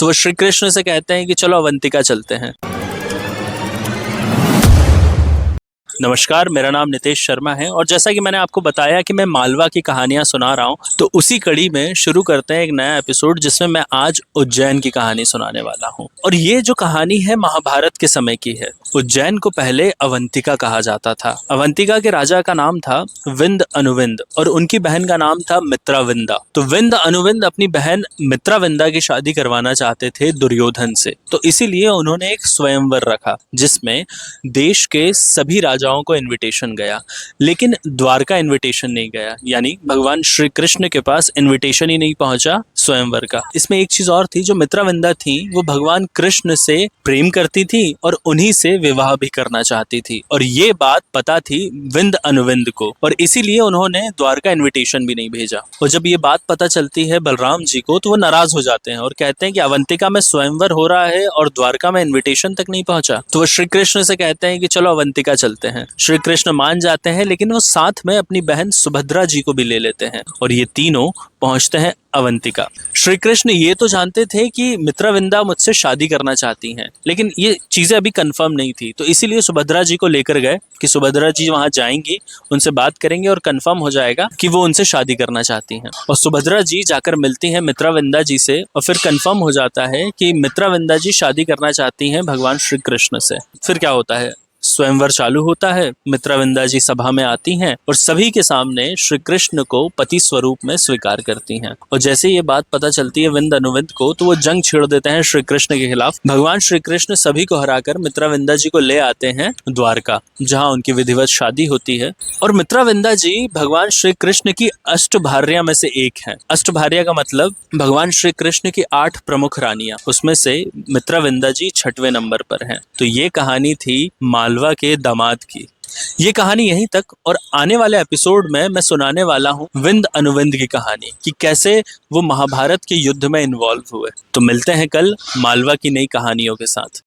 तो वो श्री कृष्ण से कहते हैं कि चलो अवंतिका चलते हैं। नमस्कार, मेरा नाम नितेश शर्मा है और जैसा कि मैंने आपको बताया कि मैं मालवा की कहानियां सुना रहा हूं, तो उसी कड़ी में शुरू करते हैं एक नया एपिसोड जिसमें मैं आज उज्जैन की कहानी सुनाने वाला हूं। और ये जो कहानी है महाभारत के समय की है। उज्जैन को पहले अवंतिका कहा जाता था। अवंतिका के राजा का नाम था विंद अनुविंद और उनकी बहन का नाम था मित्राविंदा। तो विंद अनुविंद अपनी बहन मित्राविंदा की शादी करवाना चाहते थे दुर्योधन से, तो इसीलिए उन्होंने एक स्वयंवर रखा जिसमें देश के सभी राजाओं को इनविटेशन गया, लेकिन द्वारका इनविटेशन नहीं गया। यानी भगवान श्री कृष्ण के पास इनविटेशन ही नहीं पहुंचा स्वयंवर का। इसमें एक चीज और थी, जो मित्राविंदा थी वो भगवान कृष्ण से प्रेम करती थी और उन्हीं से विवाह भी करना चाहती थी, और ये बात पता थी विंद अनुविंद को, और इसीलिए उन्होंने द्वारका इनविटेशन भी नहीं भेजा। और जब ये बात पता चलती है बलराम जी को, तो वो नाराज हो जाते हैं और कहते हैं कि अवंतिका में स्वयंवर हो रहा है और द्वारका में इनविटेशन तक नहीं पहुंचा। तो वो श्री कृष्ण से कहते हैं कि चलो अवंतिका चलते हैं। श्री कृष्ण मान जाते हैं, लेकिन वो साथ में अपनी बहन सुभद्रा जी को भी ले लेते हैं और ये तीनों पहुंचते हैं अवंतिका। श्री कृष्ण ये तो जानते थे कि मित्राविंदा मुझसे शादी करना चाहती हैं, लेकिन ये चीजें अभी कंफर्म नहीं थी, तो इसीलिए सुभद्रा जी को लेकर गए कि सुभद्रा जी वहां जाएंगी, उनसे बात करेंगे और कंफर्म हो जाएगा कि वो उनसे शादी करना चाहती हैं। और सुभद्रा जी जाकर मिलती हैं मित्राविंदा जी से और फिर कंफर्म हो जाता है कि मित्राविंदा जी शादी करना चाहती हैं भगवान श्री कृष्ण से। फिर क्या होता है, स्वयंवर चालू होता है। मित्राविंदा जी सभा में आती हैं और सभी के सामने श्री कृष्ण को पति स्वरूप में स्वीकार करती हैं। और जैसे ये बात पता चलती है विंद अनुविंद को, तो वो जंग छेड़ देते हैं श्री कृष्ण के खिलाफ। भगवान श्री कृष्ण सभी को हराकर मित्राविंदा जी को ले आते हैं द्वारका, जहाँ उनकी विधिवत शादी होती है। और मित्राविंदा जी भगवान श्री कृष्ण की अष्टभार्या में से एक है। अष्टभार्या का मतलब भगवान श्री कृष्ण की 8 प्रमुख रानियां, उसमें से मित्राविंदा जी 6वें नंबर पर हैं। तो ये कहानी थी मालवा के दामाद की। ये कहानी यहीं तक, और आने वाले एपिसोड में मैं सुनाने वाला हूँ विंद अनुविंद की कहानी कि कैसे वो महाभारत के युद्ध में इन्वॉल्व हुए। तो मिलते हैं कल मालवा की नई कहानियों के साथ।